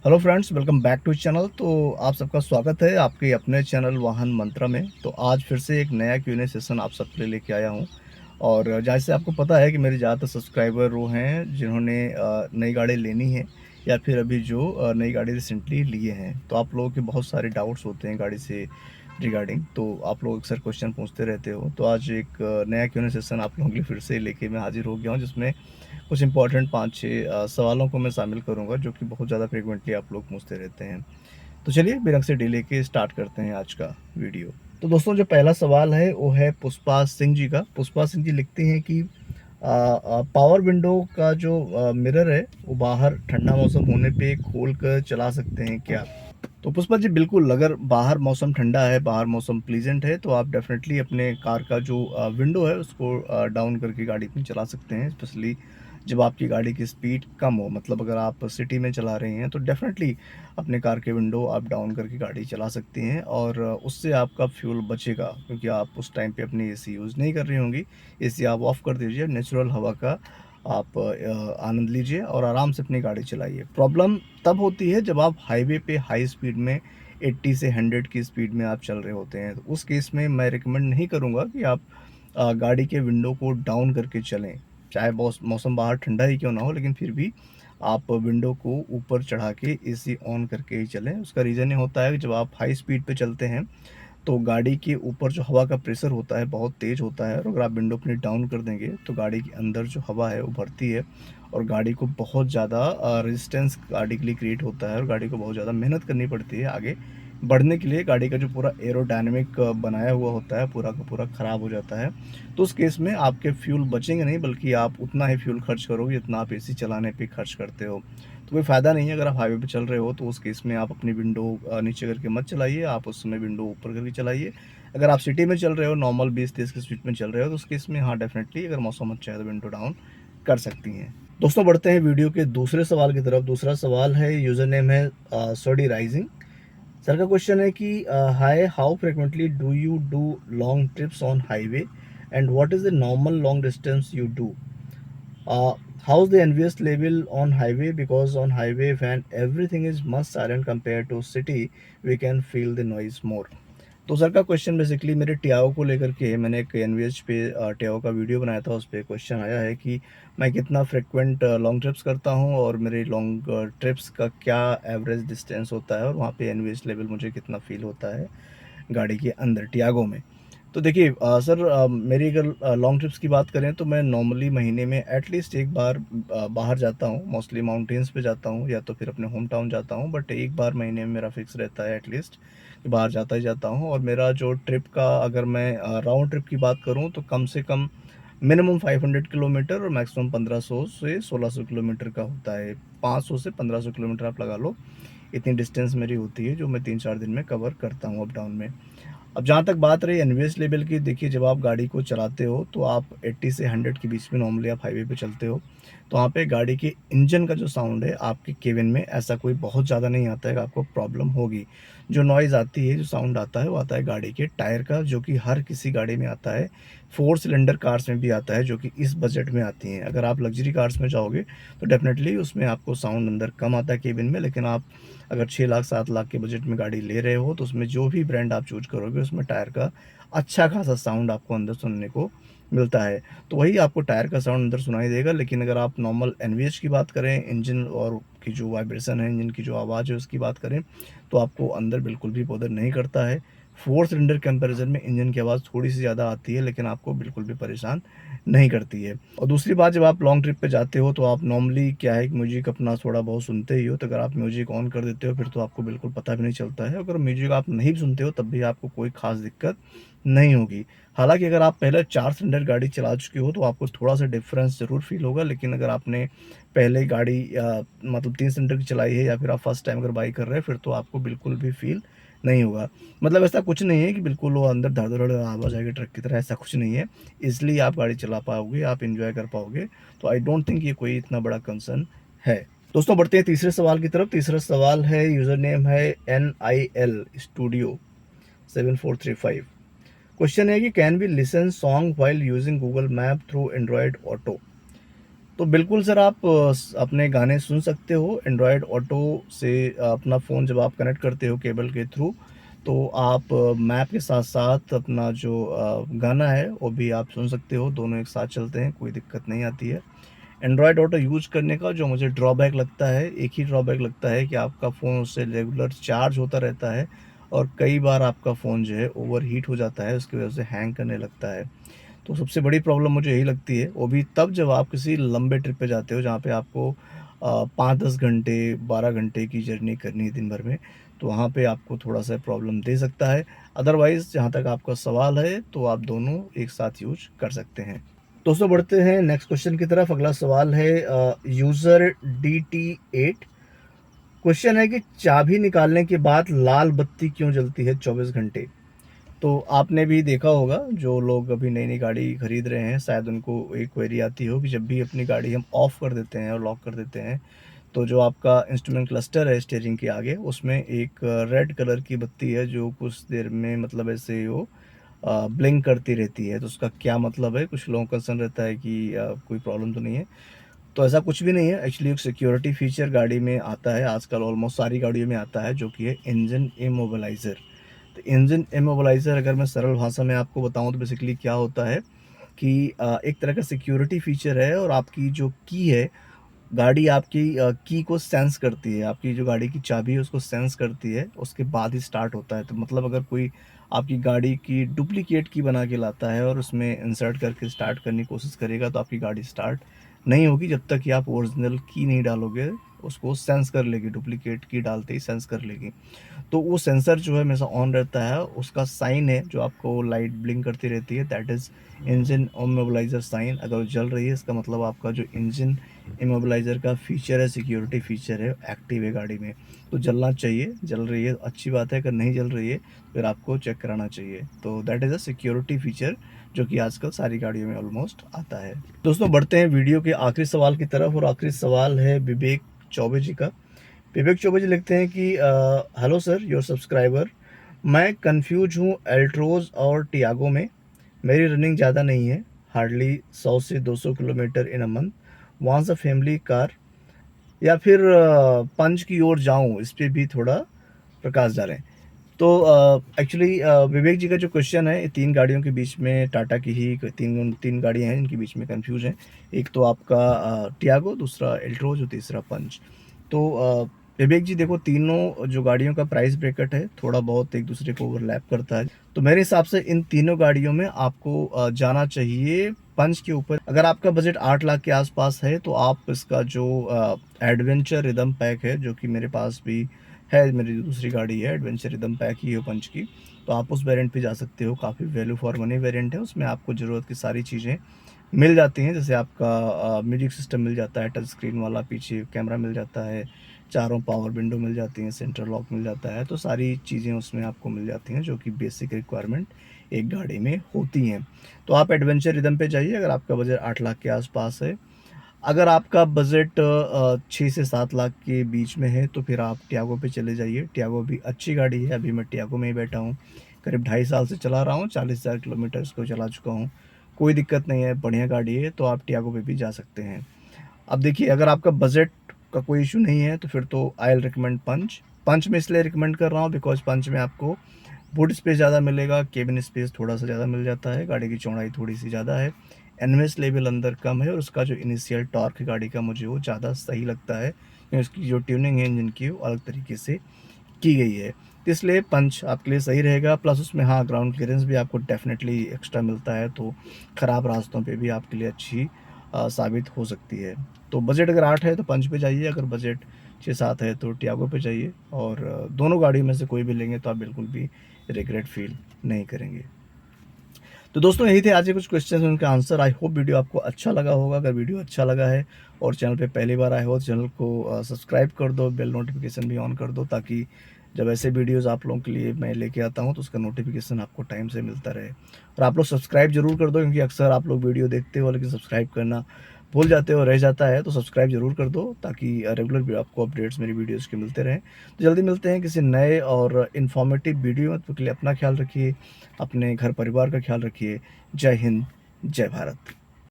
Hello friends, welcome back to channel. तो आप सबका स्वागत है आपके अपने चैनल वाहन मंत्रा में। तो आज फिर से एक नया Q&A सेशन आप सबके लिए लेके आया हूँ। और जैसे आपको पता है कि मेरे ज़्यादातर सब्सक्राइबर वो हैं जिन्होंने नई गाड़ी लेनी है या फिर अभी जो नई गाड़ी रिसेंटली लिए हैं। तो आप लोगों के बहुत सारे डाउट्स होते हैं गाड़ी से रिगार्डिंग, तो आप लोग अक्सर क्वेश्चन पूछते रहते हो। तो आज एक नया Q&A सेशन आप लोगों के लिए फिर से लेके मैं हाजिर हो गया हूँ, जिसमें कुछ इंपॉर्टेंट 5-6 सवालों को मैं शामिल करूँगा, जो कि बहुत ज़्यादा फ्रीक्वेंटली आप लोग पूछते रहते हैं। तो चलिए बिना किसी डिले के स्टार्ट करते हैं आज का वीडियो। तो दोस्तों, जो पहला सवाल है वो है पुष्पा सिंह जी का। पुष्पा सिंह जी लिखती हैं कि पावर विंडो का जो मिरर है वो बाहर ठंडा मौसम होने पे खोल कर चला सकते हैं क्या? तो पुष्पा जी बिल्कुल, अगर बाहर मौसम ठंडा है, बाहर मौसम प्लीजेंट है, तो आप डेफ़िनेटली अपने कार का जो विंडो है उसको डाउन करके गाड़ी अपनी चला सकते हैं। स्पेशली जब आपकी गाड़ी की स्पीड कम हो, मतलब अगर आप सिटी में चला रहे हैं तो डेफ़िनेटली अपने कार के विंडो आप डाउन करके गाड़ी चला सकती हैं, और उससे आपका फ्यूल बचेगा, क्योंकि आप उस टाइम पे अपनी एसी यूज़ नहीं कर रही होंगी। एसी आप ऑफ़ कर दीजिए, नेचुरल हवा का आप आनंद लीजिए और आराम से अपनी गाड़ी चलाइए। प्रॉब्लम तब होती है जब आप हाईवे पे हाई स्पीड में 80 से 100 की स्पीड में आप चल रहे होते हैं। तो उस केस में मैं रिकमेंड नहीं करूँगा कि आप गाड़ी के विंडो को डाउन करके चलें। चाहे मौसम बाहर ठंडा ही क्यों ना हो, लेकिन फिर भी आप विंडो को ऊपर चढ़ा के एसी ऑन करके ही चलें। उसका रीज़न ये होता है कि जब आप हाई स्पीड पे चलते हैं तो गाड़ी के ऊपर जो हवा का प्रेशर होता है बहुत तेज़ होता है, और अगर आप विंडो अपनी डाउन कर देंगे तो गाड़ी के अंदर जो हवा है वो भरती है, और गाड़ी को बहुत ज़्यादा रेजिस्टेंस गाड़ी के लिए क्रिएट होता है, और गाड़ी को बहुत ज़्यादा मेहनत करनी पड़ती है आगे बढ़ने के लिए। गाड़ी का जो पूरा एरोडायनेमिक बनाया हुआ होता है पूरा का पूरा ख़राब हो जाता है। तो उस केस में आपके फ्यूल बचेंगे नहीं, बल्कि आप उतना ही फ्यूल खर्च करोगे जितना आप एसी चलाने पे खर्च करते हो। तो कोई फ़ायदा नहीं है। अगर आप हाईवे पे चल रहे हो तो उस केस में आप अपनी विंडो नीचे करके मत चलाइए, आप उस समय विंडो ऊपर करके चलाइए। अगर आप सिटी में चल रहे हो, नॉर्मल 20-30 की स्पीड में चल रहे हो, तो उस केस में हाँ, डेफ़िनेटली अगर मौसम अच्छा है तो विंडो डाउन कर सकती हैं। दोस्तों, बढ़ते हैं वीडियो के दूसरे सवाल की तरफ। दूसरा सवाल है, यूज़र नेम है सोडी राइजिंग। सर का क्वेश्चन है कि hi, how frequently do you do long trips on highway and what is the normal long distance you do? How's the NVS level on highway? Because on highway when everything is much silent compared to city, we can feel the noise more. तो sir का question basically मेरे Tiago को लेकर के मैंने एक NVH पे Tiago का वीडियो बनाया था। उस पे क्वेश्चन आया है कि मैं कितना फ्रिक्वेंट लॉन्ग ट्रिप्स करता हूँ, और मेरे लॉन्ग ट्रिप्स का क्या एवरेज डिस्टेंस होता है, और वहाँ पे एनवीएच लेवल मुझे कितना फील होता है गाड़ी के अंदर टियागो में। तो देखिए सर, मेरी अगर लॉन्ग ट्रिप्स की बात करें तो मैं नॉर्मली महीने में एटलीस्ट एक बार बाहर जाता हूँ। मोस्टली माउंटेन्स पे जाता हूँ या तो फिर अपने होम टाउन जाता हूँ, बट एक बार महीने में मेरा फिक्स रहता है एटलीस्ट कि बाहर जाता ही जाता हूँ। और मेरा जो ट्रिप का, अगर मैं राउंड ट्रिप की बात करूँ तो कम से कम मिनिमम 500 किलोमीटर और मैक्सिमम 1500 से 1600 किलोमीटर का होता है। 500 से 1500 किलोमीटर आप लगा लो, इतनी डिस्टेंस मेरी होती है जो मैं 3-4 दिन में कवर करता हूँ अप डाउन में। अब जहाँ तक बात रही एनवीएस लेवल की, देखिए जब आप गाड़ी को चलाते हो तो आप 80 से 100 के बीच में नॉर्मली आप हाईवे पे चलते हो, तो वहाँ पे गाड़ी के इंजन का जो साउंड है आपके केबिन में ऐसा कोई बहुत ज़्यादा नहीं आता है कि आपको प्रॉब्लम होगी। जो नॉइज़ आती है, जो साउंड आता है, वो आता है गाड़ी के टायर का, जो कि हर किसी गाड़ी में आता है। 4 सिलेंडर कार्स में भी आता है, जो कि इस बजट में आती हैं। अगर आप लग्ज़री कार्स में जाओगे तो डेफ़िनेटली उसमें आपको साउंड अंदर कम आता है केबिन में, लेकिन आप अगर 6 लाख 7 लाख के बजट में गाड़ी ले रहे हो तो उसमें जो भी ब्रांड आप चूज़ करोगे उसमें टायर का अच्छा खासा साउंड आपको अंदर सुनने को मिलता है। तो वही आपको टायर का साउंड अंदर सुनाई देगा। लेकिन अगर आप नॉर्मल एनवीएच की बात करें, इंजन और की जो वाइब्रेशन है, इंजन की जो आवाज़ है उसकी बात करें, तो आपको अंदर बिल्कुल भी बॉदर नहीं करता है। 4 सिलेंडर कंपैरिज़न में इंजन की आवाज़ थोड़ी-सी ज़्यादा आती है, लेकिन आपको बिल्कुल भी परेशान नहीं करती है। और दूसरी बात, जब आप लॉन्ग ट्रिप पे जाते हो तो आप नॉर्मली क्या है कि म्यूज़िक अपना थोड़ा बहुत सुनते ही हो। तो अगर आप म्यूज़िक ऑन कर देते हो फिर तो आपको बिल्कुल पता भी नहीं चलता है। अगर म्यूज़िक आप नहीं भी सुनते हो तब भी आपको कोई ख़ास दिक्कत नहीं होगी। हालाँकि अगर आप पहले 4 सिलेंडर गाड़ी चला चुके हो तो आपको थोड़ा-सा डिफ़रेंस ज़रूर फ़ील होगा। लेकिन अगर आपने पहले गाड़ी मतलब 3 सिलेंडर की चलाई है, या फिर आप फर्स्ट टाइम अगर बाई कर रहे हैं, फिर तो आपको बिल्कुल भी फ़ील नहीं होगा। मतलब ऐसा कुछ नहीं है कि बिल्कुल वो अंदर धड़-धड़ आवाज़ आएगी ट्रक की तरह, ऐसा कुछ नहीं है। ईज़िली आप गाड़ी चला पाओगे, आप एन्जॉय कर पाओगे। तो आई डोंट थिंक ये कोई इतना बड़ा कंसर्न है। दोस्तों, बढ़ते हैं तीसरे सवाल की तरफ। तीसरा सवाल है, यूज़र नेम है NIL स्टूडियो 7435। क्वेश्चन है कि can we listen song while using Google map through Android auto? तो बिल्कुल सर आप अपने गाने सुन सकते हो एंड्रॉयड ऑटो से। अपना फ़ोन जब आप कनेक्ट करते हो केबल के थ्रू, तो आप मैप के साथ-साथ अपना जो गाना है वो भी आप सुन सकते हो, दोनों एक साथ चलते हैं, कोई दिक्कत नहीं आती है। एंड्रॉयड ऑटो यूज़ करने का जो मुझे ड्रॉबैक लगता है, एक ही ड्रॉबैक लगता है कि आपका फ़ोन उससे रेगुलर चार्ज होता रहता है और कई बार आपका फ़ोन जो है ओवरहीट हो जाता है, उसकी वजह से हैंग करने लगता है। तो सबसे बड़ी प्रॉब्लम मुझे यही लगती है, वो भी तब जब आप किसी लंबे ट्रिप पे जाते हो जहाँ पे आपको 5-10 घंटे, 12 घंटे की जर्नी करनी है दिन भर में, तो वहाँ पे आपको थोड़ा-सा प्रॉब्लम दे सकता है। अदरवाइज़ जहाँ तक आपका सवाल है, तो आप दोनों एक साथ यूज़ कर सकते हैं। दोस्तों बढ़ते हैं नेक्स्ट क्वेश्चन की तरफ। अगला सवाल है यूज़र DT8। क्वेश्चन है कि चाबी निकालने के बाद लाल बत्ती क्यों जलती है 24 घंटे? तो आपने भी देखा होगा, जो लोग अभी नई-नई गाड़ी खरीद रहे हैं, शायद उनको एक क्वेरी आती हो कि जब भी अपनी गाड़ी हम ऑफ़ कर देते हैं और लॉक कर देते हैं, तो जो आपका इंस्ट्रूमेंट क्लस्टर है स्टीयरिंग के आगे, उसमें एक रेड कलर की बत्ती है जो कुछ देर में मतलब ऐसे वो ब्लिंक करती रहती है। तो उसका क्या मतलब है? कुछ लोगों का कंसर्न रहता है कि कोई प्रॉब्लम तो नहीं है। तो ऐसा कुछ भी नहीं है, एक्चुअली एक सिक्योरिटी फीचर गाड़ी में आता है, आजकल ऑलमोस्ट सारी गाड़ियों में आता है, जो कि है इंजन इमोबिलाइज़र। तो इंजन इमोबिलाइज़र अगर मैं सरल भाषा में आपको बताऊँ तो बेसिकली क्या होता है कि एक तरह का सिक्योरिटी फीचर है और आपकी जो की है, गाड़ी आपकी की को सेंस करती है, आपकी जो गाड़ी की चाबी है उसको सेंस करती है, उसके बाद ही स्टार्ट होता है। तो मतलब अगर कोई आपकी गाड़ी की डुप्लीकेट की बना के लाता है और उसमें इंसर्ट करके स्टार्ट करने की कोशिश करेगा, तो आपकी गाड़ी स्टार्ट नहीं होगी जब तक कि आप ओरिजिनल की नहीं डालोगे, उसको सेंस कर लेगी, डुप्लीकेट की डालते ही सेंस कर लेगी। तो वो सेंसर जो है हमेशा ऑन रहता है, उसका साइन है जो आपको लाइट ब्लिंक करती रहती है, that is engine immobiliser sign. अगर वो जल रही है इसका मतलब आपका जो इंजन इमोबिलाइज़र का फीचर है, सिक्योरिटी फीचर है, एक्टिव है गाड़ी में। तो जलना चाहिए, जल रही है अच्छी बात है, अगर नहीं जल रही है फिर आपको चेक कराना चाहिए। तो that is a security feature जो कि आजकल सारी गाड़ियों में ऑलमोस्ट आता है। दोस्तों बढ़ते हैं वीडियो के आखिरी सवाल की तरफ और आखिरी सवाल है विवेक चौबे जी का। विवेक चौबे जी लिखते हैं कि हेलो सर, योर सब्सक्राइबर। मैं कंफ्यूज हूँ एल्ट्रोज और टियागो में। मेरी रनिंग ज़्यादा नहीं है, हार्डली 100 से 200 kilometre in a month. Wants a family car, या फिर पंच की ओर जाऊँ, इस पे भी थोड़ा प्रकाश डालें। तो एक्चुअली विवेक जी का जो क्वेश्चन है, ये 3 गाड़ियों के बीच में टाटा की ही 3 गाड़ियाँ हैं, इनके बीच में कन्फ्यूज़ हैं। एक तो आपका टियागो, दूसरा एल्ट्रोज और तीसरा पंच। तो विवेक जी देखो, तीनों जो गाड़ियों का प्राइस ब्रैकेट है, थोड़ा बहुत एक दूसरे को ओवरलैप करता है। तो मेरे हिसाब से इन तीनों गाड़ियों में आपको जाना चाहिए पंच के ऊपर। अगर आपका बजट 8 लाख के आस-पास है, तो आप इसका जो एडवेंचर रिदम पैक है, जो कि मेरे पास भी है, मेरी जो दूसरी गाड़ी है एडवेंचर रिदम पैक ही है पंच की, तो आप उस वेरिएंट पे जा सकते हो। काफ़ी वैल्यू फॉर मनी वेरिएंट है, उसमें आपको ज़रूरत की सारी चीज़ें मिल जाती हैं। जैसे आपका म्यूजिक सिस्टम मिल जाता है, टच स्क्रीन वाला पीछे कैमरा मिल जाता है, चारों पावर विंडो मिल जाती हैं, सेंट्रल लॉक मिल जाता है, तो सारी चीज़ें उसमें आपको मिल जाती हैं जो कि बेसिक रिक्वायरमेंट एक गाड़ी में होती हैं। तो आप एडवेंचर रिदम पे जाइए अगर आपका बजट 8 लाख के आसपास है। अगर आपका बजट 6 से 7 लाख के बीच में है, तो फिर आप टियागो पे चले जाइए। टियागो भी अच्छी गाड़ी है, अभी मैं टियागो में ही बैठा हूँ, करीब 2.5 साल से चला रहा हूँ, 40,000 किलोमीटर इसको चला चुका हूँ। कोई दिक्कत नहीं है, बढ़िया गाड़ी है, तो आप टियागो पे भी जा सकते हैं। अब देखिए, अगर आपका बजट का कोई इश्यू नहीं है, तो फिर तो आई विल रिकमेंड पंच। पंच मैं इसलिए रिकमेंड कर रहा हूँ बिकॉज़ पंच में आपको बूट स्पेस ज़्यादा मिलेगा, केबिन स्पेस थोड़ा-सा ज़्यादा मिल जाता है, गाड़ी की चौड़ाई थोड़ी-सी ज़्यादा है, एनवेस लेवल अंदर कम है और उसका जो इनिशियल टॉर्क गाड़ी का मुझे वो ज़्यादा सही लगता है, क्योंकि उसकी जो ट्यूनिंग है इंजन की वो अलग तरीके से की गई है। तो इसलिए पंच आपके लिए सही रहेगा, प्लस उसमें हाँ, ग्राउंड क्लीयरेंस भी आपको डेफ़िनेटली एक्स्ट्रा मिलता है, तो ख़राब रास्तों पे भी आपके लिए अच्छी साबित हो सकती है। तो बजट अगर 8 है तो पंच पे जाइए, अगर बजट 6-7 है तो टियागो पे जाइए और दोनों गाड़ियों में से कोई भी लेंगे तो आप बिल्कुल भी रिग्रेट फ़ील नहीं करेंगे। तो दोस्तों यही थे आज के कुछ क्वेश्चन, उनका आंसर। आई होप वीडियो आपको अच्छा लगा होगा। अगर वीडियो अच्छा लगा है और चैनल पे पहली बार आए हो तो चैनल को सब्सक्राइब कर दो, बेल नोटिफिकेशन भी ऑन कर दो, ताकि जब ऐसे वीडियोस आप लोगों के लिए मैं लेके आता हूँ तो उसका नोटिफिकेशन आपको टाइम से मिलता रहे। और आप लोग सब्सक्राइब जरूर कर दो, क्योंकि अक्सर आप लोग वीडियो देखते हो लेकिन सब्सक्राइब करना भूल जाते हो, रह जाता है। तो सब्सक्राइब जरूर कर दो ताकि रेगुलर आपको अपडेट्स मेरी वीडियोज़ के मिलते रहें। तो जल्दी मिलते हैं किसी नए और इन्फॉर्मेटिव वीडियो में। तो के लिए अपना ख्याल रखिए, अपने घर परिवार का ख्याल रखिए। जय हिंद, जय भारत।